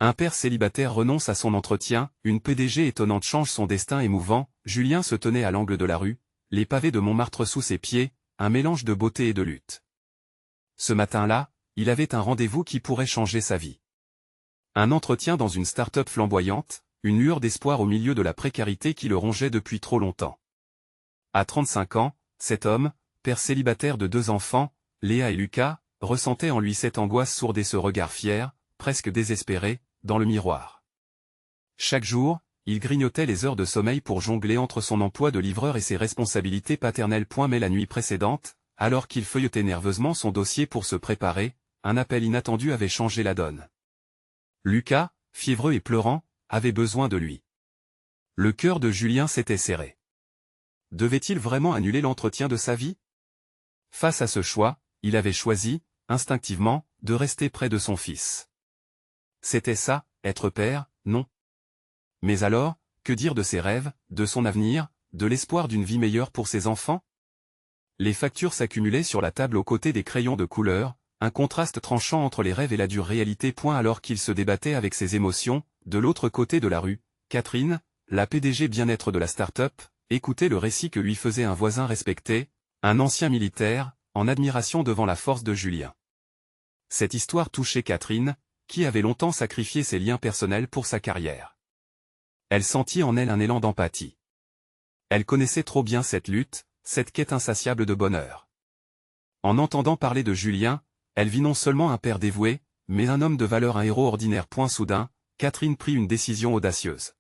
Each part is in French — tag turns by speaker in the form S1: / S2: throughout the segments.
S1: Un père célibataire renonce à son entretien, une PDG étonnante change son destin émouvant, Julien se tenait à l'angle de la rue, les pavés de Montmartre sous ses pieds, un mélange de beauté et de lutte. Ce matin-là, il avait un rendez-vous qui pourrait changer sa vie. Un entretien dans une start-up flamboyante, une lueur d'espoir au milieu de la précarité qui le rongeait depuis trop longtemps. À 35 ans, cet homme, père célibataire de 2 enfants, Léa et Lucas, ressentait en lui cette angoisse sourde et ce regard fier, presque désespéré, dans le miroir. Chaque jour, il grignotait les heures de sommeil pour jongler entre son emploi de livreur et ses responsabilités paternelles. Mais la nuit précédente, alors qu'il feuilletait nerveusement son dossier pour se préparer, un appel inattendu avait changé la donne. Lucas, fiévreux et pleurant, avait besoin de lui. Le cœur de Julien s'était serré. Devait-il vraiment annuler l'entretien de sa vie? Face à ce choix, il avait choisi, instinctivement, de rester près de son fils. C'était ça, être père, non? Mais alors, que dire de ses rêves, de son avenir, de l'espoir d'une vie meilleure pour ses enfants? Les factures s'accumulaient sur la table aux côtés des crayons de couleur, un contraste tranchant entre les rêves et la dure réalité. Alors qu'il se débattait avec ses émotions, de l'autre côté de la rue, Catherine, la PDG bien-être de la start-up, écoutait le récit que lui faisait un voisin respecté, un ancien militaire, en admiration devant la force de Julien. Cette histoire touchait Catherine, qui avait longtemps sacrifié ses liens personnels pour sa carrière. Elle sentit en elle un élan d'empathie. Elle connaissait trop bien cette lutte, cette quête insatiable de bonheur. En entendant parler de Julien, elle vit non seulement un père dévoué, mais un homme de valeur, un héros ordinaire. Soudain, Catherine prit une décision audacieuse.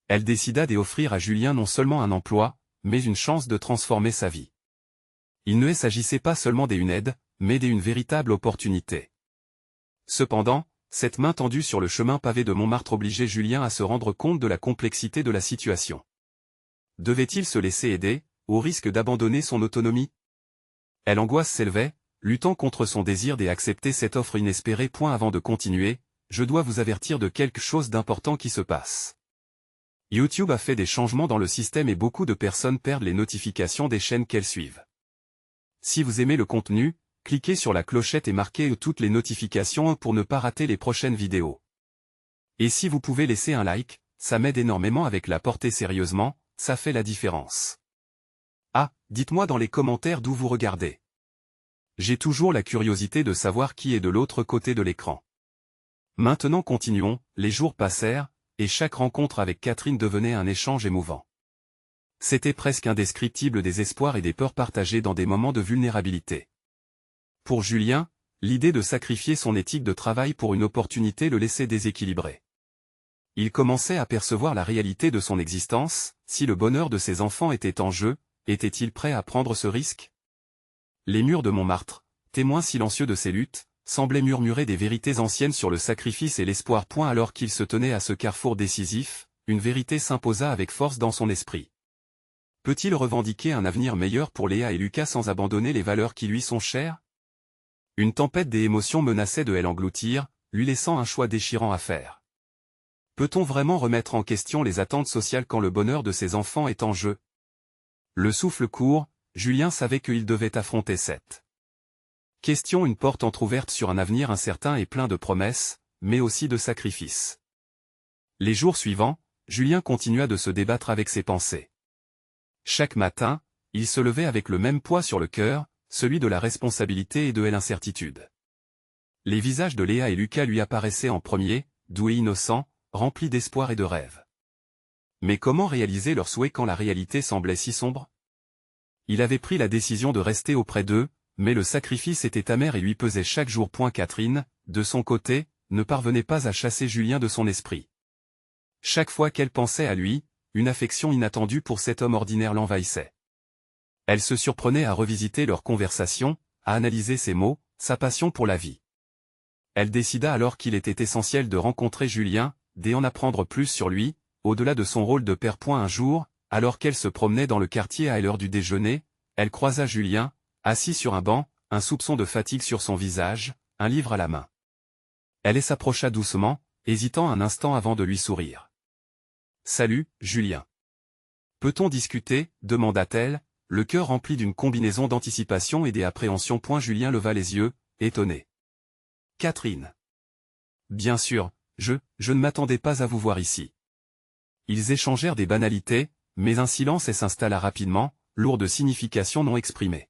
S1: Elle décida d'offrir à Julien non seulement un emploi, mais une chance de transformer sa vie. Il ne s'agissait pas seulement d'une aide, mais d'une véritable opportunité. Cependant, cette main tendue sur le chemin pavé de Montmartre obligeait Julien à se rendre compte de la complexité de la situation. Devait-il se laisser aider, au risque d'abandonner son autonomie? L'angoisse s'élevait, luttant contre son désir d'accepter cette offre inespérée. Avant de continuer, je dois vous avertir de quelque chose d'important qui se passe. YouTube a fait des changements dans le système et beaucoup de personnes perdent les notifications des chaînes qu'elles suivent. Si vous aimez le contenu, cliquez sur la clochette et marquez toutes les notifications pour ne pas rater les prochaines vidéos. Et si vous pouvez laisser un like, ça m'aide énormément. Avec la portée sérieusement, ça fait la différence. Ah, dites-moi dans les commentaires d'où vous regardez. J'ai toujours la curiosité de savoir qui est de l'autre côté de l'écran. Maintenant continuons, les jours passèrent, et chaque rencontre avec Catherine devenait un échange émouvant. C'était presque indescriptible, des espoirs et des peurs partagées dans des moments de vulnérabilité. Pour Julien, l'idée de sacrifier son éthique de travail pour une opportunité le laissait déséquilibré. Il commençait à percevoir la réalité de son existence. Si le bonheur de ses enfants était en jeu, était-il prêt à prendre ce risque? Les murs de Montmartre, témoins silencieux de ses luttes, semblaient murmurer des vérités anciennes sur le sacrifice et l'espoir. Alors qu'il se tenait à ce carrefour décisif, une vérité s'imposa avec force dans son esprit. Peut-il revendiquer un avenir meilleur pour Léa et Lucas sans abandonner les valeurs qui lui sont chères? Une tempête d'émotions menaçait de l'engloutir, lui laissant un choix déchirant à faire. Peut-on vraiment remettre en question les attentes sociales quand le bonheur de ses enfants est en jeu? Le souffle court, Julien savait qu'il devait affronter cette question, une porte entrouverte sur un avenir incertain et plein de promesses, mais aussi de sacrifices. Les jours suivants, Julien continua de se débattre avec ses pensées. Chaque matin, il se levait avec le même poids sur le cœur, celui de la responsabilité et de l'incertitude. Les visages de Léa et Lucas lui apparaissaient en premier, doux et innocents, remplis d'espoir et de rêve. Mais comment réaliser leurs souhaits quand la réalité semblait si sombre? Il avait pris la décision de rester auprès d'eux, mais le sacrifice était amer et lui pesait chaque jour. Catherine, de son côté, ne parvenait pas à chasser Julien de son esprit. Chaque fois qu'elle pensait à lui, une affection inattendue pour cet homme ordinaire l'envahissait. Elle se surprenait à revisiter leur conversation, à analyser ses mots, sa passion pour la vie. Elle décida alors qu'il était essentiel de rencontrer Julien, d'en apprendre plus sur lui, au-delà de son rôle de père. Un jour, alors qu'elle se promenait dans le quartier à l'heure du déjeuner, elle croisa Julien, assis sur un banc, un soupçon de fatigue sur son visage, un livre à la main. Elle s'approcha doucement, hésitant un instant avant de lui sourire. « Salut, Julien. Peut-on discuter ?» demanda-t-elle, le cœur rempli d'une combinaison d'anticipation et d'appréhension. Julien leva les yeux, étonné. « Catherine. » « Bien sûr, je ne m'attendais pas à vous voir ici. » Ils échangèrent des banalités, mais un silence s'installa rapidement, lourd de significations non exprimées.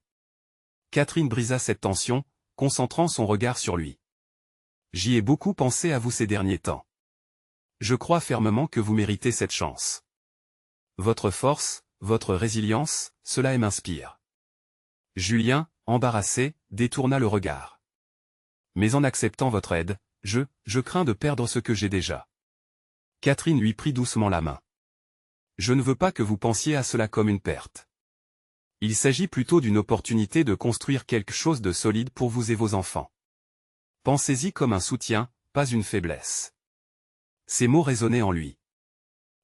S1: Catherine brisa cette tension, concentrant son regard sur lui. « J'y ai beaucoup pensé à vous ces derniers temps. Je crois fermement que vous méritez cette chance. Votre force, votre résilience, cela m'inspire. » Julien, embarrassé, détourna le regard. « Mais en acceptant votre aide, je crains de perdre ce que j'ai déjà. » Catherine lui prit doucement la main. « Je ne veux pas que vous pensiez à cela comme une perte. Il s'agit plutôt d'une opportunité de construire quelque chose de solide pour vous et vos enfants. Pensez-y comme un soutien, pas une faiblesse. » Ces mots résonnaient en lui.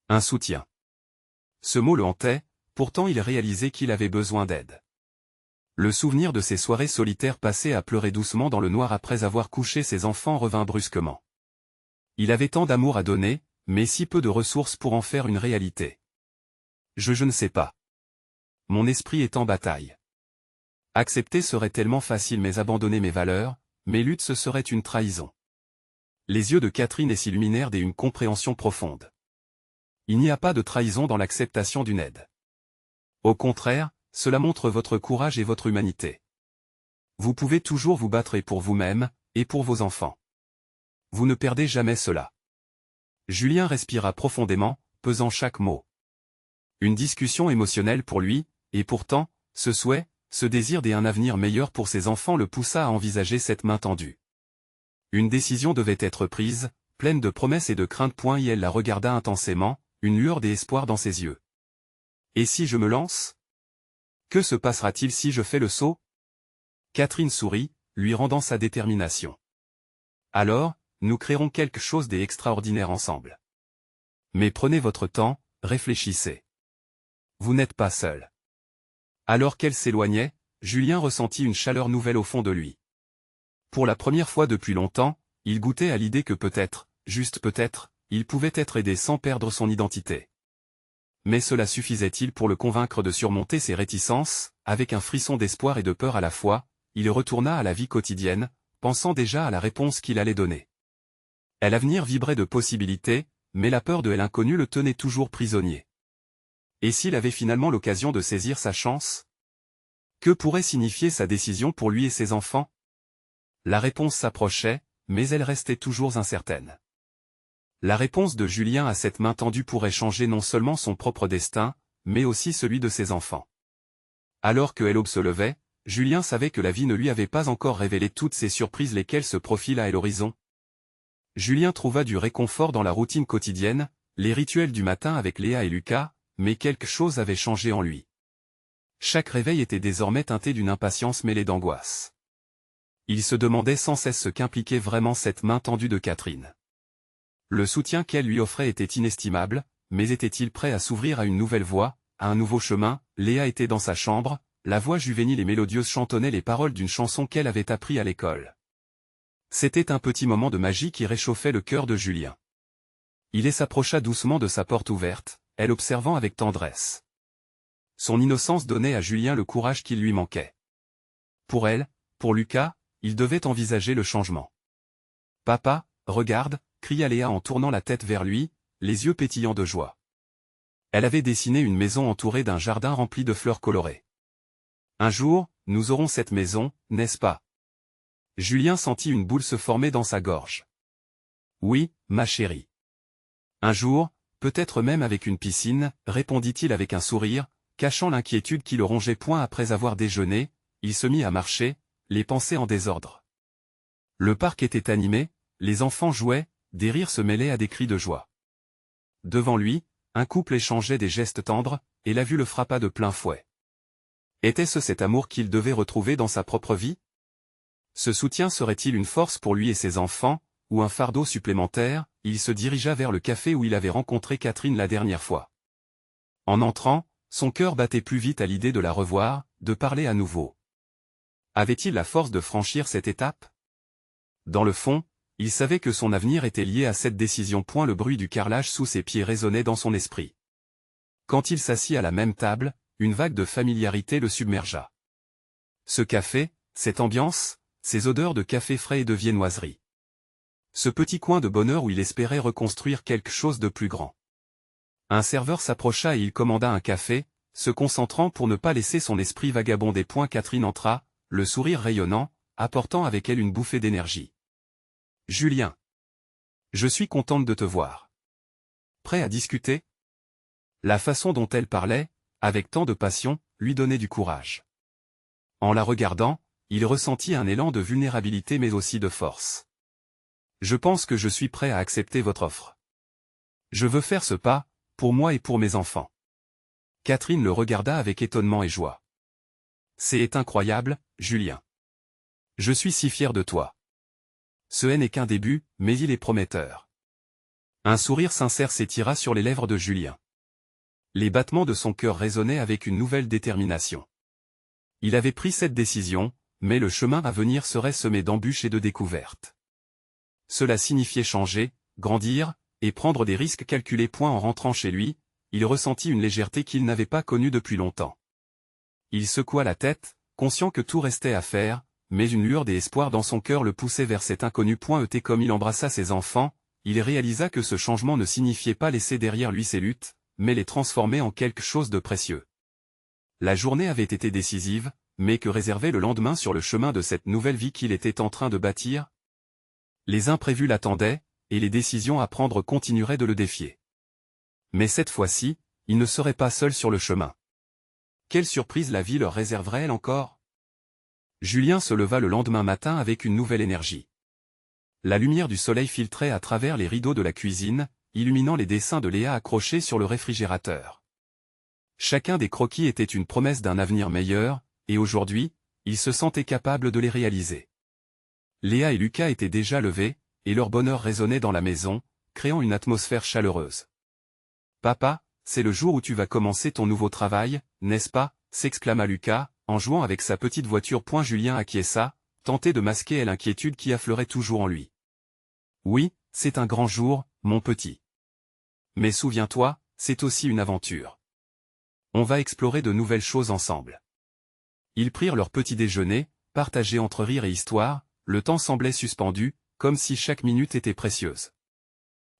S1: Un soutien. Ce mot le hantait, pourtant il réalisait qu'il avait besoin d'aide. Le souvenir de ces soirées solitaires passées à pleurer doucement dans le noir après avoir couché ses enfants revint brusquement. Il avait tant d'amour à donner, mais si peu de ressources pour en faire une réalité. Je ne sais pas. Mon esprit est en bataille. Accepter serait tellement facile mais abandonner mes valeurs, mes luttes ce serait une trahison. Les yeux de Catherine s'illuminèrent d'une compréhension profonde. Il n'y a pas de trahison dans l'acceptation d'une aide. Au contraire, cela montre votre courage et votre humanité. Vous pouvez toujours vous battre pour vous-même, et pour vos enfants. Vous ne perdez jamais cela. Julien respira profondément, pesant chaque mot. Une discussion émotionnelle pour lui, et pourtant, ce souhait, ce désir d'un avenir meilleur pour ses enfants le poussa à envisager cette main tendue. Une décision devait être prise, pleine de promesses et de craintes. Elle la regarda intensément, une lueur d'espoir dans ses yeux. « Et si je me lance ? Que se passera-t-il si je fais le saut ?» Catherine sourit, lui rendant sa détermination. « Alors, nous créerons quelque chose d'extraordinaire ensemble. Mais prenez votre temps, réfléchissez. Vous n'êtes pas seul. » Alors qu'elle s'éloignait, Julien ressentit une chaleur nouvelle au fond de lui. Pour la première fois depuis longtemps, il goûtait à l'idée que peut-être, juste peut-être, il pouvait être aidé sans perdre son identité. Mais cela suffisait-il pour le convaincre de surmonter ses réticences? Avec un frisson d'espoir et de peur à la fois, il retourna à la vie quotidienne, pensant déjà à la réponse qu'il allait donner. L'avenir vibrait de possibilités, mais la peur de l'inconnu le tenait toujours prisonnier. Et s'il avait finalement l'occasion de saisir sa chance? Que pourrait signifier sa décision pour lui et ses enfants? La réponse s'approchait, mais elle restait toujours incertaine. La réponse de Julien à cette main tendue pourrait changer non seulement son propre destin, mais aussi celui de ses enfants. Alors que l'aube se levait, Julien savait que la vie ne lui avait pas encore révélé toutes ces surprises lesquelles se profilent à l'horizon. Julien trouva du réconfort dans la routine quotidienne, les rituels du matin avec Léa et Lucas, mais quelque chose avait changé en lui. Chaque réveil était désormais teinté d'une impatience mêlée d'angoisse. Il se demandait sans cesse ce qu'impliquait vraiment cette main tendue de Catherine. Le soutien qu'elle lui offrait était inestimable, mais était-il prêt à s'ouvrir à une nouvelle voie, à un nouveau chemin? Léa était dans sa chambre, la voix juvénile et mélodieuse chantonnait les paroles d'une chanson qu'elle avait appris à l'école. C'était un petit moment de magie qui réchauffait le cœur de Julien. Il s'approcha doucement de sa porte ouverte, elle observant avec tendresse. Son innocence donnait à Julien le courage qu'il lui manquait. Pour elle, pour Lucas, il devait envisager le changement. « Papa, regarde !» cria Léa en tournant la tête vers lui, les yeux pétillants de joie. Elle avait dessiné une maison entourée d'un jardin rempli de fleurs colorées. « Un jour, nous aurons cette maison, n'est-ce pas ?» Julien sentit une boule se former dans sa gorge. « Oui, ma chérie. Un jour, peut-être même avec une piscine, » répondit-il avec un sourire, cachant l'inquiétude qui le rongeait. Après avoir déjeuné, il se mit à marcher, les pensées en désordre. Le parc était animé, les enfants jouaient, des rires se mêlaient à des cris de joie. Devant lui, un couple échangeait des gestes tendres, et la vue le frappa de plein fouet. Était-ce cet amour qu'il devait retrouver dans sa propre vie? Ce soutien serait-il une force pour lui et ses enfants, ou un fardeau supplémentaire? Il se dirigea vers le café où il avait rencontré Catherine la dernière fois. En entrant, son cœur battait plus vite à l'idée de la revoir, de parler à nouveau. Avait-il la force de franchir cette étape? Dans le fond, il savait que son avenir était lié à cette décision. Le bruit du carrelage sous ses pieds résonnait dans son esprit. Quand il s'assit à la même table, une vague de familiarité le submergea. Ce café, cette ambiance, ces odeurs de café frais et de viennoiserie. Ce petit coin de bonheur où il espérait reconstruire quelque chose de plus grand. Un serveur s'approcha et il commanda un café, se concentrant pour ne pas laisser son esprit vagabonder. Catherine entra, le sourire rayonnant, apportant avec elle une bouffée d'énergie. « Julien. Je suis contente de te voir. Prêt à discuter ?» La façon dont elle parlait, avec tant de passion, lui donnait du courage. En la regardant, il ressentit un élan de vulnérabilité mais aussi de force. « Je pense que je suis prêt à accepter votre offre. Je veux faire ce pas, pour moi et pour mes enfants. » Catherine le regarda avec étonnement et joie. « C'est incroyable, Julien. Je suis si fier de toi. Ce n'est qu'un début, mais il est prometteur. » Un sourire sincère s'étira sur les lèvres de Julien. Les battements de son cœur résonnaient avec une nouvelle détermination. Il avait pris cette décision, mais le chemin à venir serait semé d'embûches et de découvertes. Cela signifiait changer, grandir, et prendre des risques calculés. En rentrant chez lui, il ressentit une légèreté qu'il n'avait pas connue depuis longtemps. Il secoua la tête, conscient que tout restait à faire, mais une lueur d'espoir dans son cœur le poussait vers cet inconnu. Comme il embrassa ses enfants, il réalisa que ce changement ne signifiait pas laisser derrière lui ses luttes, mais les transformer en quelque chose de précieux. La journée avait été décisive, mais que réservait le lendemain sur le chemin de cette nouvelle vie qu'il était en train de bâtir? Les imprévus l'attendaient, et les décisions à prendre continueraient de le défier. Mais cette fois-ci, il ne serait pas seul sur le chemin. Quelle surprise la vie leur réserverait-elle encore? Julien se leva le lendemain matin avec une nouvelle énergie. La lumière du soleil filtrait à travers les rideaux de la cuisine, illuminant les dessins de Léa accrochés sur le réfrigérateur. Chacun des croquis était une promesse d'un avenir meilleur, et aujourd'hui, il se sentait capable de les réaliser. Léa et Lucas étaient déjà levés, et leur bonheur résonnait dans la maison, créant une atmosphère chaleureuse. « Papa, c'est le jour où tu vas commencer ton nouveau travail, n'est-ce pas ?» s'exclama Lucas, en jouant avec sa petite voiture. Julien acquiesça, tenté de masquer l'inquiétude qui affleurait toujours en lui. « Oui, c'est un grand jour, mon petit. Mais souviens-toi, c'est aussi une aventure. On va explorer de nouvelles choses ensemble. » Ils prirent leur petit déjeuner, partagé entre rire et histoire. Le temps semblait suspendu, comme si chaque minute était précieuse.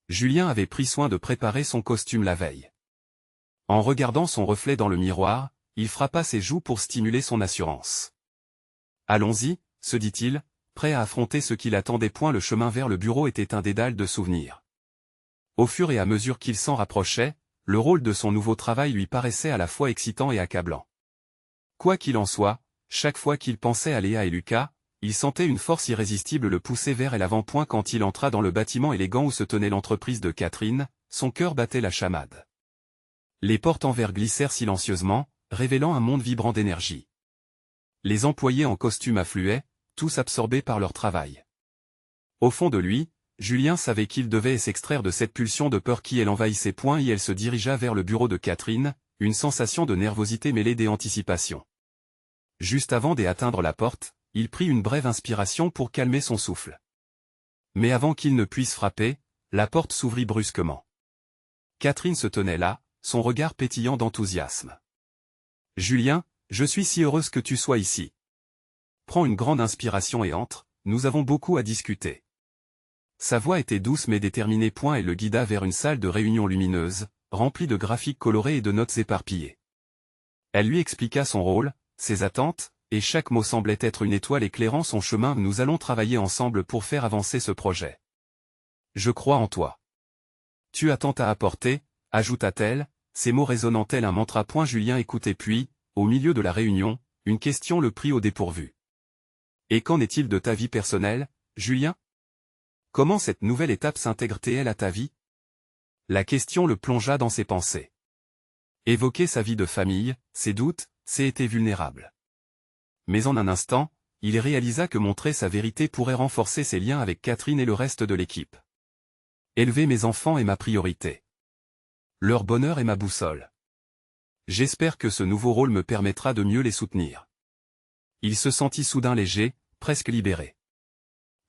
S1: Julien avait pris soin de préparer son costume la veille. En regardant son reflet dans le miroir, il frappa ses joues pour stimuler son assurance. « Allons-y, se dit-il, prêt à affronter ce qui l'attendait. Le chemin vers le bureau était un dédale de souvenirs. Au fur et à mesure qu'il s'en rapprochait, le rôle de son nouveau travail lui paraissait à la fois excitant et accablant. Quoi qu'il en soit, chaque fois qu'il pensait à Léa et Lucas, il sentait une force irrésistible le pousser vers l'avant. Quand il entra dans le bâtiment élégant où se tenait l'entreprise de Catherine, son cœur battait la chamade. Les portes en verre glissèrent silencieusement, révélant un monde vibrant d'énergie. Les employés en costume affluaient, tous absorbés par leur travail. Au fond de lui, Julien savait qu'il devait s'extraire de cette pulsion de peur qui l'envahissait. Et elle se dirigea vers le bureau de Catherine, une sensation de nervosité mêlée d'anticipation. Juste avant d'atteindre la porte, il prit une brève inspiration pour calmer son souffle. Mais avant qu'il ne puisse frapper, la porte s'ouvrit brusquement. Catherine se tenait là, son regard pétillant d'enthousiasme. « Julien, je suis si heureuse que tu sois ici. Prends une grande inspiration et entre, nous avons beaucoup à discuter. » Sa voix était douce mais déterminée. Elle le guida vers une salle de réunion lumineuse, remplie de graphiques colorés et de notes éparpillées. Elle lui expliqua son rôle, ses attentes, et chaque mot semblait être une étoile éclairant son chemin. « Nous allons travailler ensemble pour faire avancer ce projet. Je crois en toi. Tu as tant à apporter, ajouta-t-elle, ces mots résonnant tel un mantra. Julien écoutait puis, au milieu de la réunion, une question le prit au dépourvu. « Et qu'en est-il de ta vie personnelle, Julien? Comment cette nouvelle étape s'intègre-t-elle à ta vie ?» La question le plongea dans ses pensées. Évoquer sa vie de famille, ses doutes, c'était vulnérable. Mais en un instant, il réalisa que montrer sa vérité pourrait renforcer ses liens avec Catherine et le reste de l'équipe. Élever mes enfants est ma priorité. Leur bonheur est ma boussole. J'espère que ce nouveau rôle me permettra de mieux les soutenir. Il se sentit soudain léger, presque libéré.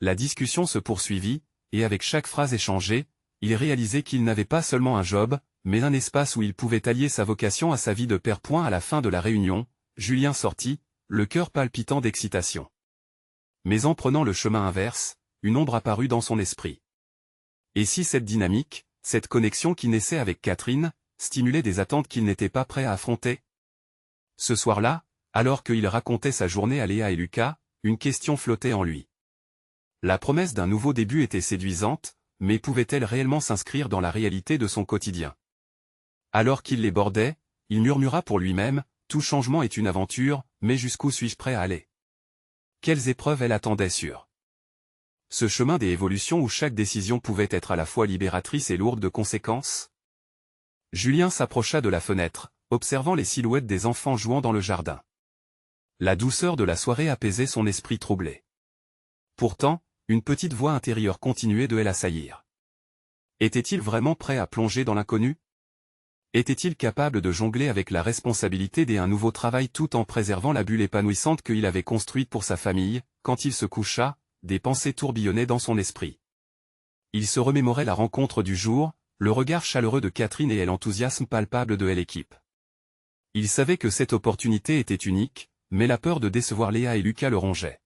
S1: La discussion se poursuivit, et avec chaque phrase échangée, il réalisait qu'il n'avait pas seulement un job, mais un espace où il pouvait allier sa vocation à sa vie de père. À la fin de la réunion, Julien sortit, le cœur palpitant d'excitation. Mais en prenant le chemin inverse, une ombre apparut dans son esprit. Et si cette dynamique, cette connexion qui naissait avec Catherine, stimulait des attentes qu'il n'était pas prêt à affronter? Ce soir-là, alors qu'il racontait sa journée à Léa et Lucas, une question flottait en lui. La promesse d'un nouveau début était séduisante, mais pouvait-elle réellement s'inscrire dans la réalité de son quotidien? Alors qu'il les bordait, il murmura pour lui-même, « Tout changement est une aventure, mais jusqu'où suis-je prêt à aller ?» Quelles épreuves elle attendait sur ce chemin des évolutions où chaque décision pouvait être à la fois libératrice et lourde de conséquences? Julien s'approcha de la fenêtre, observant les silhouettes des enfants jouant dans le jardin. La douceur de la soirée apaisait son esprit troublé. Pourtant, une petite voix intérieure continuait de l'assaillir. Était-il vraiment prêt à plonger dans l'inconnu? Était-il capable de jongler avec la responsabilité d'un nouveau travail tout en préservant la bulle épanouissante qu'il avait construite pour sa famille? Quand il se coucha, des pensées tourbillonnaient dans son esprit. Il se remémorait la rencontre du jour, le regard chaleureux de Catherine et l'enthousiasme palpable de l'équipe. Il savait que cette opportunité était unique, mais la peur de décevoir Léa et Lucas le rongeait.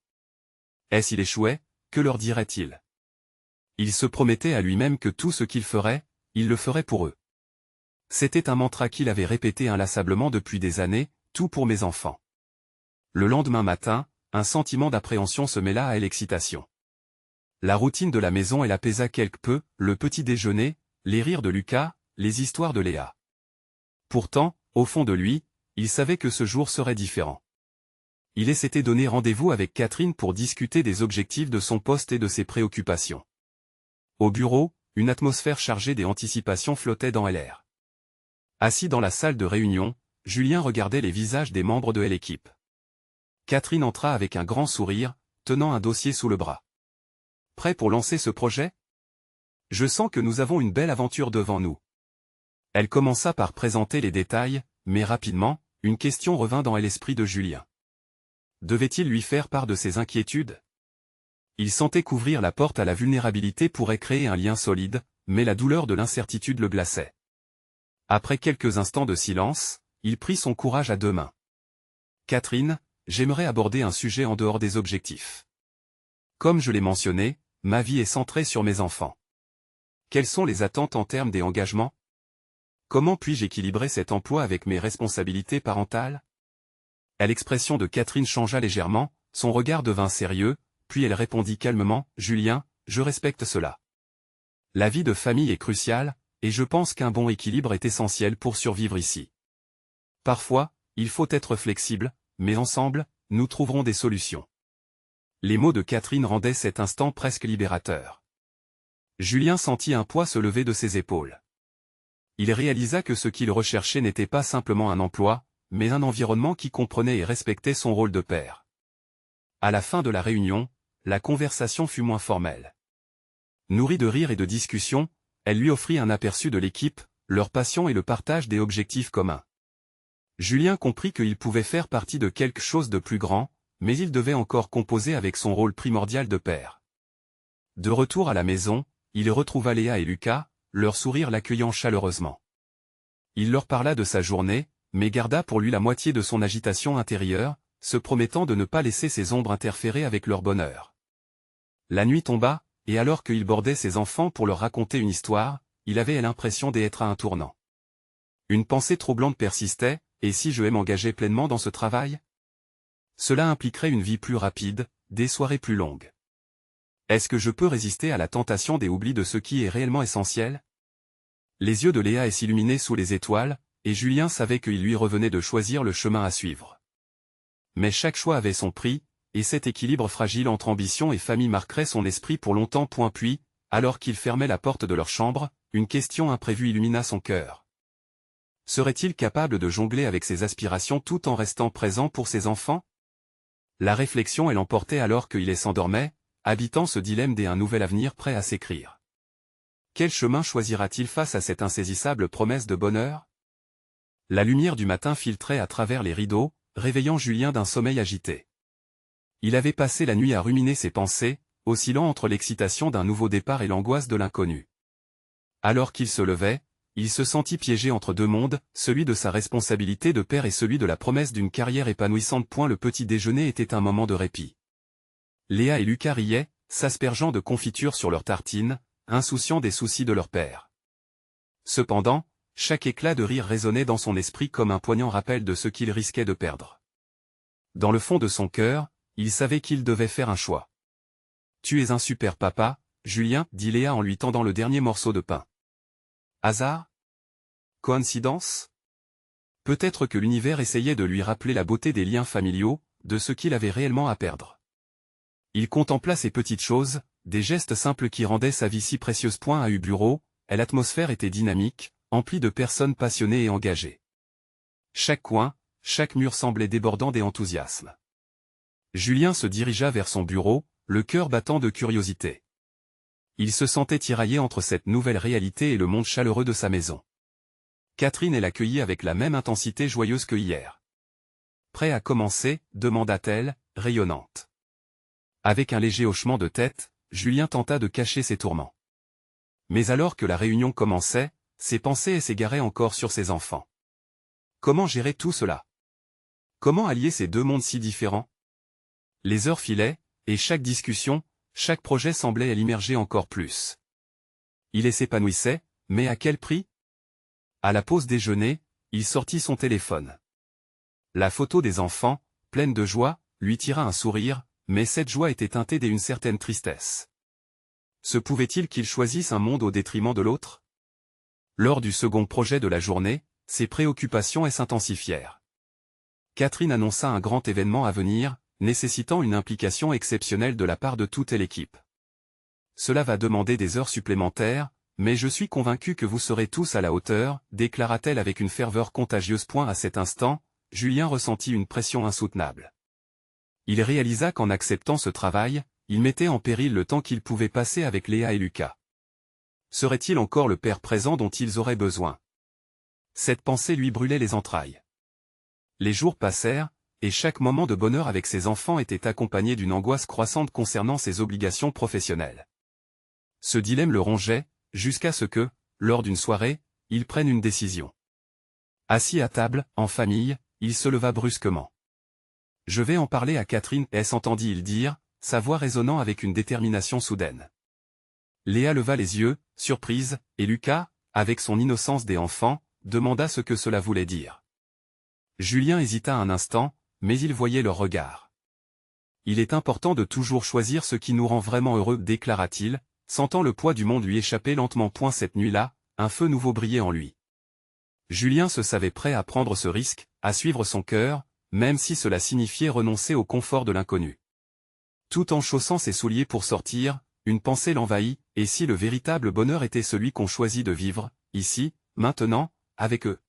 S1: Et s'il échouait, que leur dirait-il? Il se promettait à lui-même que tout ce qu'il ferait, il le ferait pour eux. C'était un mantra qu'il avait répété inlassablement depuis des années, tout pour mes enfants. Le lendemain matin, un sentiment d'appréhension se mêla à l'excitation. La routine de la maison l'apaisa quelque peu, le petit déjeuner, les rires de Lucas, les histoires de Léa. Pourtant, au fond de lui, il savait que ce jour serait différent. Il s'était donné rendez-vous avec Catherine pour discuter des objectifs de son poste et de ses préoccupations. Au bureau, une atmosphère chargée des anticipations flottait dans l'air. Assis dans la salle de réunion, Julien regardait les visages des membres de l'équipe. Catherine entra avec un grand sourire, tenant un dossier sous le bras. « Prêt pour lancer ce projet? Je sens que nous avons une belle aventure devant nous. » Elle commença par présenter les détails, mais rapidement, une question revint dans l'esprit de Julien. Devait-il lui faire part de ses inquiétudes? Il sentait qu'ouvrir la porte à la vulnérabilité pourrait créer un lien solide, mais la douleur de l'incertitude le glaçait. Après quelques instants de silence, il prit son courage à deux mains. « Catherine, j'aimerais aborder un sujet en dehors des objectifs. Comme je l'ai mentionné, ma vie est centrée sur mes enfants. Quelles sont les attentes en termes des engagements? Comment puis-je équilibrer cet emploi avec mes responsabilités parentales? » L'expression de Catherine changea légèrement, son regard devint sérieux, puis elle répondit calmement, « Julien, je respecte cela. La vie de famille est cruciale, et je pense qu'un bon équilibre est essentiel pour survivre ici. Parfois, il faut être flexible, mais ensemble, nous trouverons des solutions. » Les mots de Catherine rendaient cet instant presque libérateur. Julien sentit un poids se lever de ses épaules. Il réalisa que ce qu'il recherchait n'était pas simplement un emploi, mais un environnement qui comprenait et respectait son rôle de père. À la fin de la réunion, la conversation fut moins formelle. Nourrie de rires et de discussions, elle lui offrit un aperçu de l'équipe, leur passion et le partage des objectifs communs. Julien comprit qu'il pouvait faire partie de quelque chose de plus grand, mais il devait encore composer avec son rôle primordial de père. De retour à la maison, il retrouva Léa et Lucas, leur sourire l'accueillant chaleureusement. Il leur parla de sa journée, mais garda pour lui la moitié de son agitation intérieure, se promettant de ne pas laisser ses ombres interférer avec leur bonheur. La nuit tomba, et alors qu'il bordait ses enfants pour leur raconter une histoire, il avait l'impression d'être à un tournant. Une pensée troublante persistait, et si je m'engageais pleinement dans ce travail? Cela impliquerait une vie plus rapide, des soirées plus longues. Est-ce que je peux résister à la tentation des oublis de ce qui est réellement essentiel? Les yeux de Léa s'illuminaient sous les étoiles, et Julien savait qu'il lui revenait de choisir le chemin à suivre. Mais chaque choix avait son prix, et cet équilibre fragile entre ambition et famille marquerait son esprit pour longtemps. Puis, alors qu'il fermait la porte de leur chambre, une question imprévue illumina son cœur. Serait-il capable de jongler avec ses aspirations tout en restant présent pour ses enfants? La réflexion l'emportait alors qu'il s'endormait, habitant ce dilemme d'un nouvel avenir prêt à s'écrire. Quel chemin choisira-t-il face à cette insaisissable promesse de bonheur? La lumière du matin filtrait à travers les rideaux, réveillant Julien d'un sommeil agité. Il avait passé la nuit à ruminer ses pensées, oscillant entre l'excitation d'un nouveau départ et l'angoisse de l'inconnu. Alors qu'il se levait, il se sentit piégé entre deux mondes, celui de sa responsabilité de père et celui de la promesse d'une carrière épanouissante. Le petit déjeuner était un moment de répit. Léa et Lucas riaient, s'aspergeant de confiture sur leurs tartines, insouciants des soucis de leur père. Cependant, chaque éclat de rire résonnait dans son esprit comme un poignant rappel de ce qu'il risquait de perdre. Dans le fond de son cœur, il savait qu'il devait faire un choix. « Tu es un super papa, Julien, » dit Léa en lui tendant le dernier morceau de pain. Hasard? Coïncidence? Peut-être que l'univers essayait de lui rappeler la beauté des liens familiaux, de ce qu'il avait réellement à perdre. Il contempla ces petites choses, des gestes simples qui rendaient sa vie si précieuse. À U Bureau, l'atmosphère était dynamique, emplie de personnes passionnées et engagées. Chaque coin, chaque mur semblait débordant d'enthousiasme. Julien se dirigea vers son bureau, le cœur battant de curiosité. Il se sentait tiraillé entre cette nouvelle réalité et le monde chaleureux de sa maison. Catherine l'accueillit avec la même intensité joyeuse que hier. « Prêt à commencer ?» demanda-t-elle, rayonnante. Avec un léger hochement de tête, Julien tenta de cacher ses tourments. Mais alors que la réunion commençait, ses pensées s'égaraient encore sur ses enfants. Comment gérer tout cela? Comment allier ces deux mondes si différents? Les heures filaient, et chaque discussion, chaque projet semblait l'immerger encore plus. Il s'épanouissait, mais à quel prix? À la pause déjeuner, il sortit son téléphone. La photo des enfants, pleine de joie, lui tira un sourire, mais cette joie était teintée d'une certaine tristesse. Se pouvait-il qu'il choisisse un monde au détriment de l'autre? Lors du second projet de la journée, ses préoccupations s'intensifièrent. Catherine annonça un grand événement à venir, nécessitant une implication exceptionnelle de la part de toute l'équipe. Cela va demander des heures supplémentaires, mais je suis convaincu que vous serez tous à la hauteur, déclara-t-elle avec une ferveur contagieuse. À cet instant, Julien ressentit une pression insoutenable. Il réalisa qu'en acceptant ce travail, il mettait en péril le temps qu'il pouvait passer avec Léa et Lucas. Serait-il encore le père présent dont ils auraient besoin? Cette pensée lui brûlait les entrailles. Les jours passèrent, et chaque moment de bonheur avec ses enfants était accompagné d'une angoisse croissante concernant ses obligations professionnelles. Ce dilemme le rongeait, jusqu'à ce que, lors d'une soirée, il prenne une décision. Assis à table, en famille, il se leva brusquement. « Je vais en parler à Catherine » s'entendit-il dire, sa voix résonnant avec une détermination soudaine. Léa leva les yeux, surprise, et Lucas, avec son innocence des enfants, demanda ce que cela voulait dire. Julien hésita un instant, mais il voyait leur regard. « Il est important de toujours choisir ce qui nous rend vraiment heureux » déclara-t-il, sentant le poids du monde lui échapper lentement. Cette nuit-là, un feu nouveau brillait en lui. Julien se savait prêt à prendre ce risque, à suivre son cœur, même si cela signifiait renoncer au confort de l'inconnu. Tout en chaussant ses souliers pour sortir, une pensée l'envahit, et si le véritable bonheur était celui qu'on choisit de vivre, ici, maintenant, avec eux?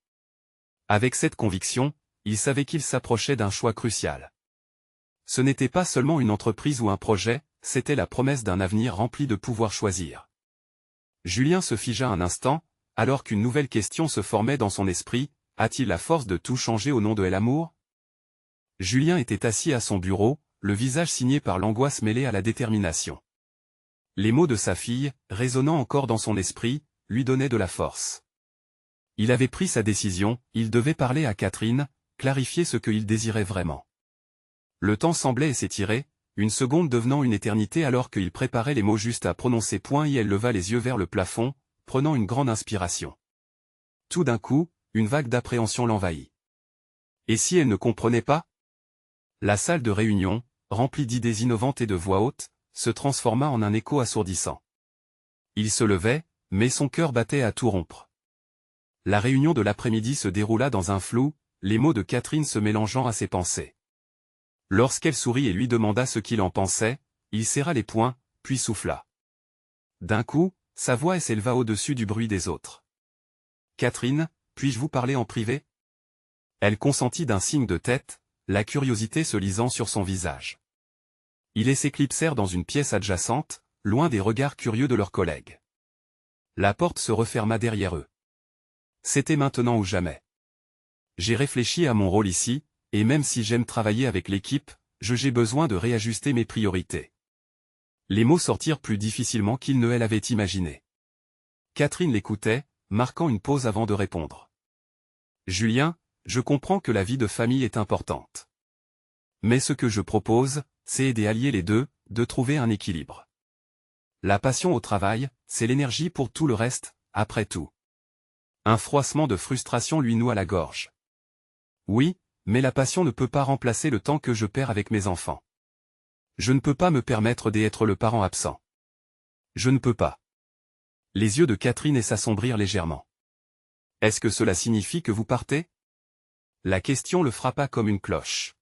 S1: Avec cette conviction, il savait qu'il s'approchait d'un choix crucial. Ce n'était pas seulement une entreprise ou un projet, c'était la promesse d'un avenir rempli de pouvoir choisir. Julien se figea un instant, alors qu'une nouvelle question se formait dans son esprit, a-t-il la force de tout changer au nom de l'amour? Julien était assis à son bureau, le visage signé par l'angoisse mêlée à la détermination. Les mots de sa fille, résonnant encore dans son esprit, lui donnaient de la force. Il avait pris sa décision, il devait parler à Catherine, clarifier ce qu'il désirait vraiment. Le temps semblait s'étirer, une seconde devenant une éternité alors qu'il préparait les mots justes à prononcer. Et elle leva les yeux vers le plafond, prenant une grande inspiration. Tout d'un coup, une vague d'appréhension l'envahit. Et si elle ne comprenait pas? La salle de réunion, remplie d'idées innovantes et de voix hautes, se transforma en un écho assourdissant. Il se levait, mais son cœur battait à tout rompre. La réunion de l'après-midi se déroula dans un flou, les mots de Catherine se mélangeant à ses pensées. Lorsqu'elle sourit et lui demanda ce qu'il en pensait, il serra les poings, puis souffla. D'un coup, sa voix s'éleva au-dessus du bruit des autres. « Catherine, puis-je vous parler en privé ?» Elle consentit d'un signe de tête, la curiosité se lisant sur son visage. Ils s'éclipsèrent dans une pièce adjacente, loin des regards curieux de leurs collègues. La porte se referma derrière eux. C'était maintenant ou jamais. J'ai réfléchi à mon rôle ici, et même si j'aime travailler avec l'équipe, j'ai besoin de réajuster mes priorités. Les mots sortirent plus difficilement qu'il ne l'avait imaginé. Catherine l'écoutait, marquant une pause avant de répondre. Julien, je comprends que la vie de famille est importante. Mais ce que je propose, c'est d'allier les deux, de trouver un équilibre. La passion au travail, c'est l'énergie pour tout le reste, après tout. Un froissement de frustration lui noua la gorge. Oui, mais la passion ne peut pas remplacer le temps que je perds avec mes enfants. Je ne peux pas me permettre d'être le parent absent. Je ne peux pas. Les yeux de Catherine s'assombrirent légèrement. Est-ce que cela signifie que vous partez? La question le frappa comme une cloche.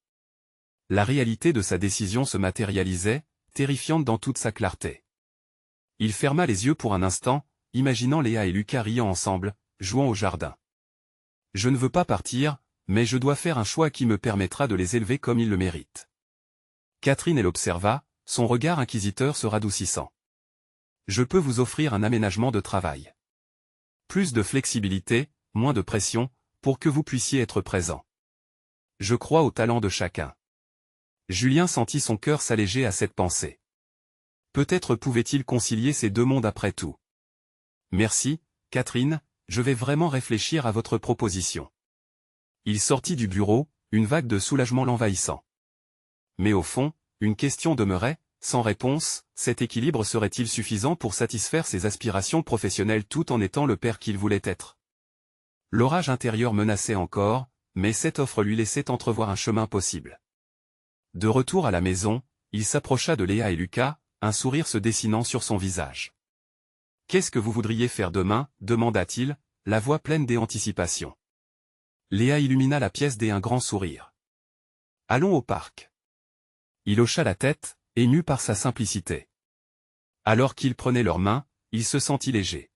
S1: La réalité de sa décision se matérialisait, terrifiante dans toute sa clarté. Il ferma les yeux pour un instant, imaginant Léa et Lucas riant ensemble, jouant au jardin. Je ne veux pas partir, mais je dois faire un choix qui me permettra de les élever comme ils le méritent. Catherine l'observa, son regard inquisiteur se radoucissant. Je peux vous offrir un aménagement de travail. Plus de flexibilité, moins de pression, pour que vous puissiez être présent. Je crois au talent de chacun. Julien sentit son cœur s'alléger à cette pensée. Peut-être pouvait-il concilier ces deux mondes après tout. Merci, Catherine, je vais vraiment réfléchir à votre proposition. Il sortit du bureau, une vague de soulagement l'envahissant. Mais au fond, une question demeurait, sans réponse, cet équilibre serait-il suffisant pour satisfaire ses aspirations professionnelles tout en étant le père qu'il voulait être? L'orage intérieur menaçait encore, mais cette offre lui laissait entrevoir un chemin possible. De retour à la maison, il s'approcha de Léa et Lucas, un sourire se dessinant sur son visage. « Qu'est-ce que vous voudriez faire demain » demanda-t-il, la voix pleine d'anticipation. Léa illumina la pièce d'un grand sourire. « Allons au parc. » Il hocha la tête, ému par sa simplicité. Alors qu'ils prenaient leurs mains, il se sentit léger.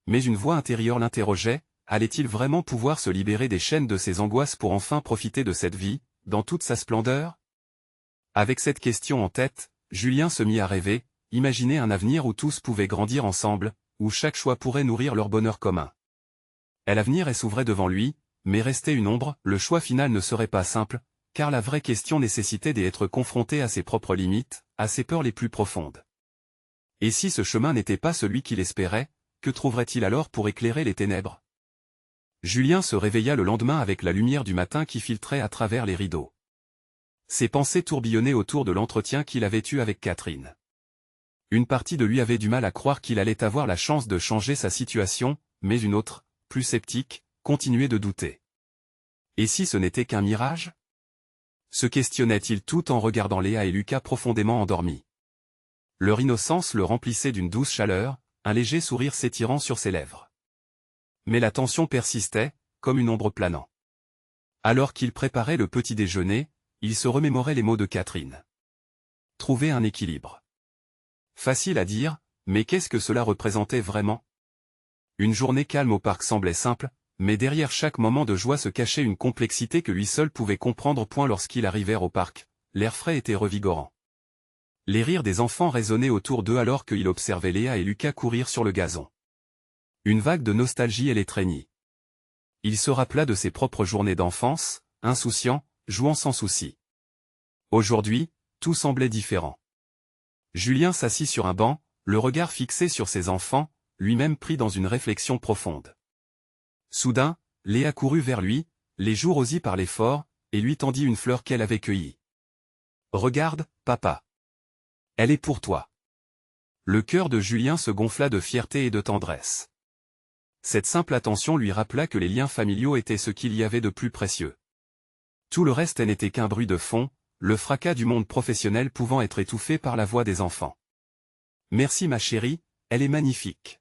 S1: Mais une voix intérieure l'interrogeait, allait-il vraiment pouvoir se libérer des chaînes de ses angoisses pour enfin profiter de cette vie, dans toute sa splendeur? Avec cette question en tête, Julien se mit à rêver, imaginer un avenir où tous pouvaient grandir ensemble, où chaque choix pourrait nourrir leur bonheur commun. L'avenir s'ouvrait devant lui, mais restait une ombre, le choix final ne serait pas simple, car la vraie question nécessitait d'être confronté à ses propres limites, à ses peurs les plus profondes. Et si ce chemin n'était pas celui qu'il espérait, que trouverait-il alors pour éclairer les ténèbres? Julien se réveilla le lendemain avec la lumière du matin qui filtrait à travers les rideaux. Ses pensées tourbillonnaient autour de l'entretien qu'il avait eu avec Catherine. Une partie de lui avait du mal à croire qu'il allait avoir la chance de changer sa situation, mais une autre, plus sceptique, continuait de douter. Et si ce n'était qu'un mirage? Se questionnait-il tout en regardant Léa et Lucas profondément endormis. Leur innocence le remplissait d'une douce chaleur, un léger sourire s'étirant sur ses lèvres. Mais la tension persistait, comme une ombre planant. Alors qu'il préparait le petit déjeuner, il se remémorait les mots de Catherine. Trouver un équilibre. Facile à dire, mais qu'est-ce que cela représentait vraiment? Une journée calme au parc semblait simple, mais derrière chaque moment de joie se cachait une complexité que lui seul pouvait comprendre. Lorsqu'ils arrivèrent au parc, l'air frais était revigorant. Les rires des enfants résonnaient autour d'eux alors qu'il observait Léa et Lucas courir sur le gazon. Une vague de nostalgie l'étreignit. Il se rappela de ses propres journées d'enfance, insouciant, jouant sans souci. Aujourd'hui, tout semblait différent. Julien s'assit sur un banc, le regard fixé sur ses enfants, lui-même pris dans une réflexion profonde. Soudain, Léa courut vers lui, les joues rosies par l'effort, et lui tendit une fleur qu'elle avait cueillie. « Regarde, papa. Elle est pour toi. » Le cœur de Julien se gonfla de fierté et de tendresse. Cette simple attention lui rappela que les liens familiaux étaient ce qu'il y avait de plus précieux. Tout le reste n'était qu'un bruit de fond, le fracas du monde professionnel pouvant être étouffé par la voix des enfants. « Merci ma chérie, elle est magnifique. »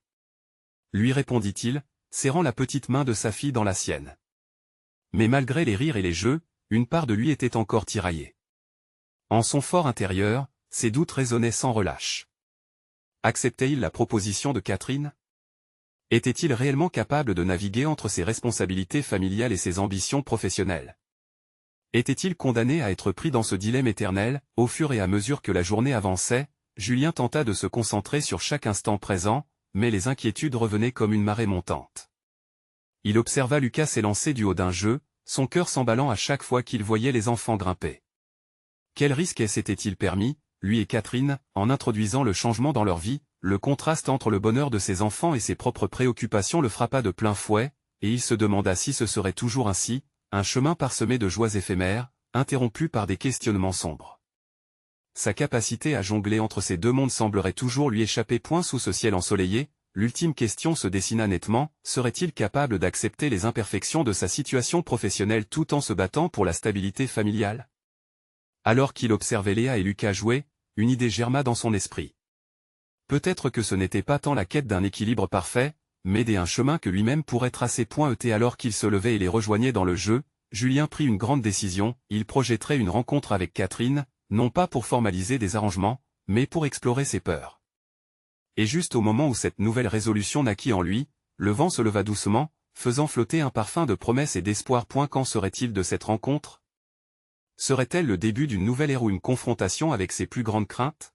S1: lui répondit-il, serrant la petite main de sa fille dans la sienne. Mais malgré les rires et les jeux, une part de lui était encore tiraillée. En son fort intérieur, ses doutes résonnaient sans relâche. Acceptait-il la proposition de Catherine? Était-il réellement capable de naviguer entre ses responsabilités familiales et ses ambitions professionnelles? Était-il condamné à être pris dans ce dilemme éternel? Au fur et à mesure que la journée avançait, Julien tenta de se concentrer sur chaque instant présent, mais les inquiétudes revenaient comme une marée montante. Il observa Lucas s'élancer du haut d'un jeu, son cœur s'emballant à chaque fois qu'il voyait les enfants grimper. Quel risque s'était-il permis, lui et Catherine, en introduisant le changement dans leur vie? Le contraste entre le bonheur de ses enfants et ses propres préoccupations le frappa de plein fouet, et il se demanda si ce serait toujours ainsi, un chemin parsemé de joies éphémères, interrompu par des questionnements sombres. sa capacité à jongler entre ces deux mondes semblerait toujours lui échapper. Sous ce ciel ensoleillé, l'ultime question se dessina nettement, serait-il capable d'accepter les imperfections de sa situation professionnelle tout en se battant pour la stabilité familiale? Alors qu'il observait Léa et Lucas jouer, une idée germa dans son esprit. Peut-être que ce n'était pas tant la quête d'un équilibre parfait, mais un chemin que lui-même pourrait tracer. Alors qu'il se levait et les rejoignait dans le jeu, Julien prit une grande décision, il projetterait une rencontre avec Catherine, non pas pour formaliser des arrangements, mais pour explorer ses peurs. Et juste au moment où cette nouvelle résolution naquit en lui, le vent se leva doucement, faisant flotter un parfum de promesse et d'espoir. Qu'en serait-il de cette rencontre? Serait-elle le début d'une nouvelle ère ou une confrontation avec ses plus grandes craintes?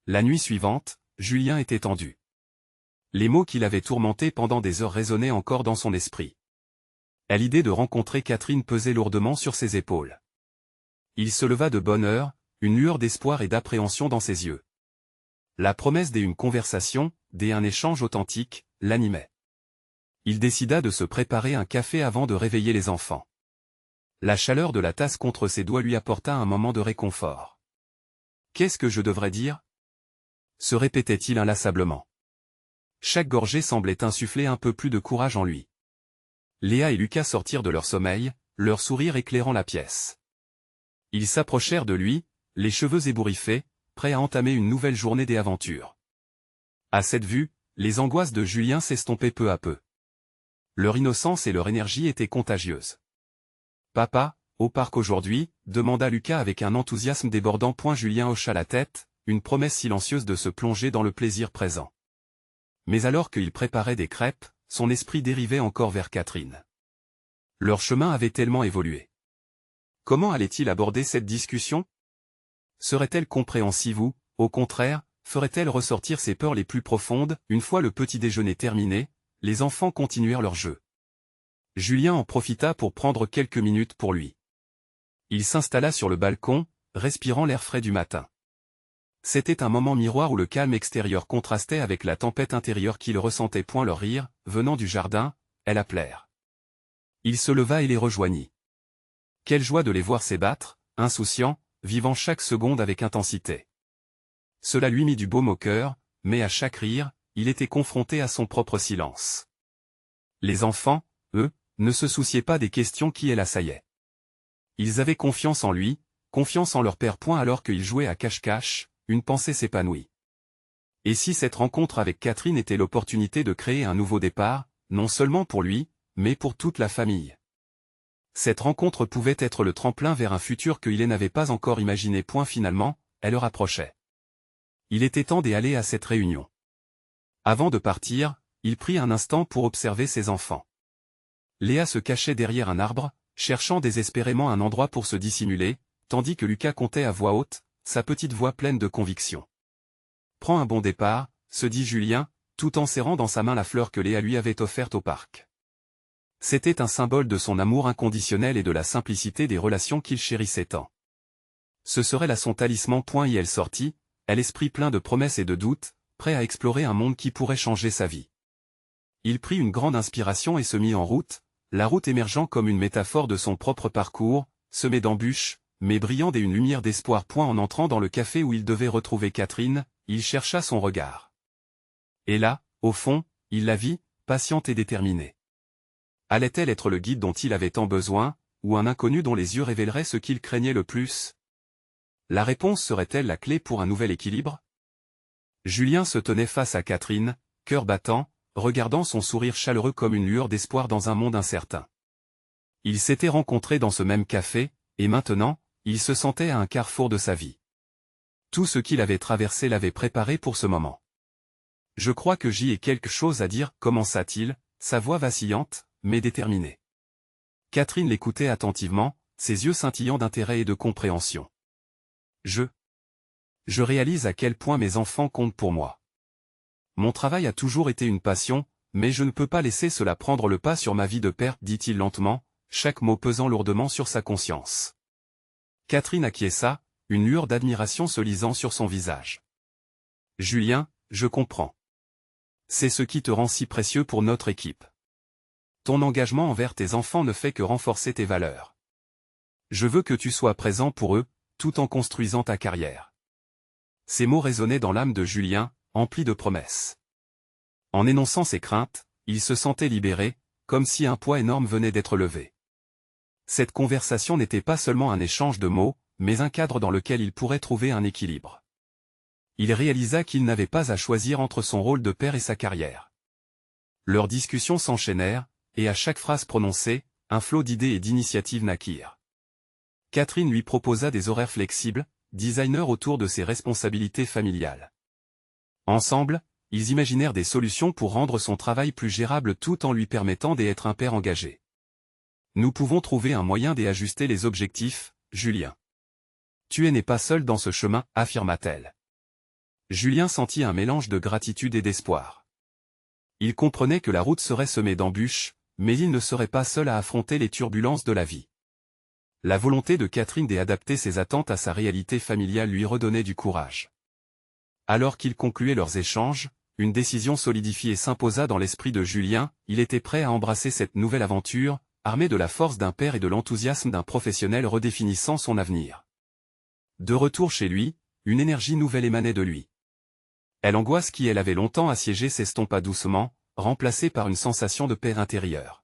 S1: La nuit suivante, Julien était tendu. Les mots qui l'avaient tourmenté pendant des heures résonnaient encore dans son esprit. À l'idée de rencontrer Catherine pesait lourdement sur ses épaules. Il se leva de bonne heure, une lueur d'espoir et d'appréhension dans ses yeux. La promesse d'une conversation, d'un échange authentique, l'animait. Il décida de se préparer un café avant de réveiller les enfants. La chaleur de la tasse contre ses doigts lui apporta un moment de réconfort. « Qu'est-ce que je devrais dire ?» se répétait-il inlassablement. Chaque gorgée semblait insuffler un peu plus de courage en lui. Léa et Lucas sortirent de leur sommeil, leur sourire éclairant la pièce. Ils s'approchèrent de lui, les cheveux ébouriffés, prêts à entamer une nouvelle journée d'aventures. À cette vue, les angoisses de Julien s'estompaient peu à peu. Leur innocence et leur énergie étaient contagieuses. « Papa, au parc aujourd'hui ?» demanda Lucas avec un enthousiasme débordant. Julien hocha la tête, une promesse silencieuse de se plonger dans le plaisir présent. Mais alors qu'il préparait des crêpes, son esprit dérivait encore vers Catherine. Leur chemin avait tellement évolué. Comment allait-il aborder cette discussion? Serait-elle compréhensive ou, au contraire, ferait-elle ressortir ses peurs les plus profondes? Une fois le petit déjeuner terminé, les enfants continuèrent leur jeu. Julien en profita pour prendre quelques minutes pour lui. Il s'installa sur le balcon, respirant l'air frais du matin. C'était un moment miroir où le calme extérieur contrastait avec la tempête intérieure qu'il ressentait. Leur rire, venant du jardin, elle appelèrent. Il se leva et les rejoignit. Quelle joie de les voir s'ébattre, insouciants, vivant chaque seconde avec intensité. Cela lui mit du baume au cœur, mais à chaque rire, il était confronté à son propre silence. Les enfants, eux, ne se souciaient pas des questions qui l'assaillaient. Ils avaient confiance en lui, confiance en leur père. Alors qu'ils jouaient à cache-cache, une pensée s'épanouit. Et si cette rencontre avec Catherine était l'opportunité de créer un nouveau départ, non seulement pour lui, mais pour toute la famille? Cette rencontre pouvait être le tremplin vers un futur qu'il n'avait pas encore imaginé. Finalement, elle le rapprochait. Il était temps d'aller à cette réunion. Avant de partir, il prit un instant pour observer ses enfants. Léa se cachait derrière un arbre, cherchant désespérément un endroit pour se dissimuler, tandis que Lucas contait à voix haute, sa petite voix pleine de conviction. « Prends un bon départ », se dit Julien, tout en serrant dans sa main la fleur que Léa lui avait offerte au parc. C'était un symbole de son amour inconditionnel et de la simplicité des relations qu'il chérissait tant. Ce serait là son talisman. Et elle sortit, à l'esprit plein de promesses et de doutes, prêt à explorer un monde qui pourrait changer sa vie. Il prit une grande inspiration et se mit en route, la route émergeant comme une métaphore de son propre parcours, semé d'embûches, mais brillant d'une lumière d'espoir. En entrant dans le café où il devait retrouver Catherine, il chercha son regard. Et là, au fond, il la vit, patiente et déterminée. Allait-elle être le guide dont il avait tant besoin, ou un inconnu dont les yeux révéleraient ce qu'il craignait le plus? La réponse serait-elle la clé pour un nouvel équilibre? Julien se tenait face à Catherine, cœur battant, regardant son sourire chaleureux comme une lueur d'espoir dans un monde incertain. Ils s'étaient rencontrés dans ce même café, et maintenant, il se sentait à un carrefour de sa vie. Tout ce qu'il avait traversé l'avait préparé pour ce moment. « Je crois que j'y ai quelque chose à dire », commença-t-il, sa voix vacillante, mais déterminée. Catherine l'écoutait attentivement, ses yeux scintillant d'intérêt et de compréhension. Je réalise à quel point mes enfants comptent pour moi. Mon travail a toujours été une passion, mais je ne peux pas laisser cela prendre le pas sur ma vie de père, dit-il lentement, chaque mot pesant lourdement sur sa conscience. Catherine acquiesça, une lueur d'admiration se lisant sur son visage. Julien, je comprends. C'est ce qui te rend si précieux pour notre équipe. Ton engagement envers tes enfants ne fait que renforcer tes valeurs. Je veux que tu sois présent pour eux, tout en construisant ta carrière. » Ces mots résonnaient dans l'âme de Julien, emplis de promesses. En énonçant ses craintes, il se sentait libéré, comme si un poids énorme venait d'être levé. Cette conversation n'était pas seulement un échange de mots, mais un cadre dans lequel il pourrait trouver un équilibre. Il réalisa qu'il n'avait pas à choisir entre son rôle de père et sa carrière. Leurs discussions s'enchaînèrent, et à chaque phrase prononcée, un flot d'idées et d'initiatives naquirent. Catherine lui proposa des horaires flexibles, designer autour de ses responsabilités familiales. Ensemble, ils imaginèrent des solutions pour rendre son travail plus gérable tout en lui permettant d'être un père engagé. « Nous pouvons trouver un moyen d'ajuster les objectifs, Julien. Tu n'es pas seul dans ce chemin, affirma-t-elle. Julien sentit un mélange de gratitude et d'espoir. Il comprenait que la route serait semée d'embûches, mais il ne serait pas seul à affronter les turbulences de la vie. La volonté de Catherine d'adapter ses attentes à sa réalité familiale lui redonnait du courage. Alors qu'ils concluaient leurs échanges, une décision solidifiée s'imposa dans l'esprit de Julien, il était prêt à embrasser cette nouvelle aventure, armé de la force d'un père et de l'enthousiasme d'un professionnel redéfinissant son avenir. De retour chez lui, une énergie nouvelle émanait de lui. L'angoisse qui avait longtemps assiégé s'estompa doucement, remplacée par une sensation de paix intérieure.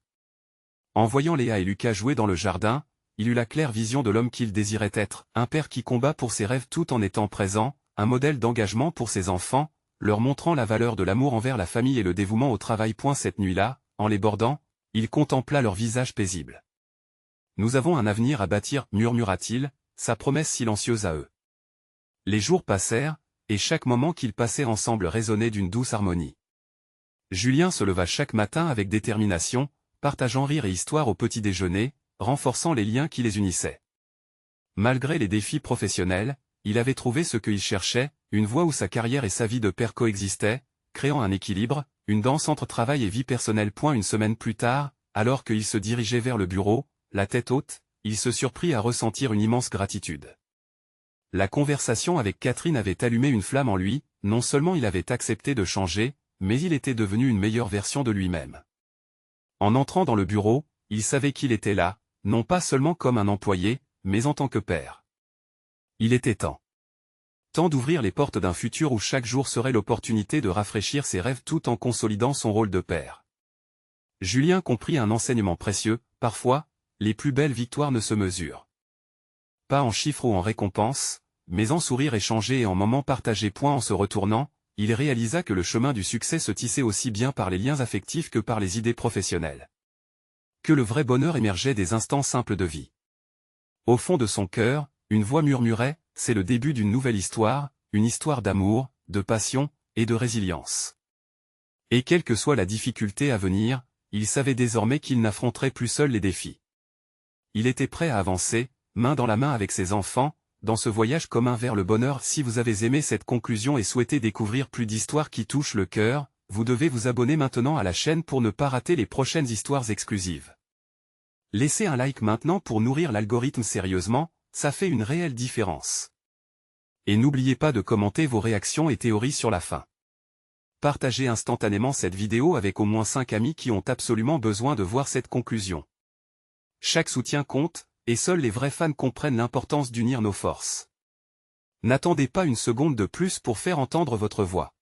S1: En voyant Léa et Lucas jouer dans le jardin, il eut la claire vision de l'homme qu'il désirait être, un père qui combat pour ses rêves tout en étant présent, un modèle d'engagement pour ses enfants, leur montrant la valeur de l'amour envers la famille et le dévouement au travail. Cette nuit-là, en les bordant, il contempla leur visage paisible. « Nous avons un avenir à bâtir, murmura-t-il, sa promesse silencieuse à eux. » Les jours passèrent, et chaque moment qu'ils passaient ensemble résonnait d'une douce harmonie. Julien se leva chaque matin avec détermination, partageant rire et histoire au petit déjeuner, renforçant les liens qui les unissaient. Malgré les défis professionnels, il avait trouvé ce qu'il cherchait, une voie où sa carrière et sa vie de père coexistaient, créant un équilibre, une danse entre travail et vie personnelle. Une semaine plus tard, alors qu'il se dirigeait vers le bureau, la tête haute, il se surprit à ressentir une immense gratitude. La conversation avec Catherine avait allumé une flamme en lui, non seulement il avait accepté de changer, mais il était devenu une meilleure version de lui-même. En entrant dans le bureau, il savait qu'il était là, non pas seulement comme un employé, mais en tant que père. Il était temps. Temps d'ouvrir les portes d'un futur où chaque jour serait l'opportunité de rafraîchir ses rêves tout en consolidant son rôle de père. Julien comprit un enseignement précieux, parfois, les plus belles victoires ne se mesurent pas en chiffres ou en récompenses, mais en sourires échangés et en moments partagés. En se retournant, il réalisa que le chemin du succès se tissait aussi bien par les liens affectifs que par les idées professionnelles. Que le vrai bonheur émergeait des instants simples de vie. Au fond de son cœur, une voix murmurait, c'est le début d'une nouvelle histoire, une histoire d'amour, de passion, et de résilience. Et quelle que soit la difficulté à venir, il savait désormais qu'il n'affronterait plus seul les défis. Il était prêt à avancer, main dans la main avec ses enfants, dans ce voyage commun vers le bonheur. Si vous avez aimé cette conclusion et souhaitez découvrir plus d'histoires qui touchent le cœur, vous devez vous abonner maintenant à la chaîne pour ne pas rater les prochaines histoires exclusives. Laissez un like maintenant pour nourrir l'algorithme. Sérieusement, ça fait une réelle différence. Et n'oubliez pas de commenter vos réactions et théories sur la fin. Partagez instantanément cette vidéo avec au moins 5 amis qui ont absolument besoin de voir cette conclusion. Chaque soutien compte, et seuls les vrais fans comprennent l'importance d'unir nos forces. N'attendez pas une seconde de plus pour faire entendre votre voix.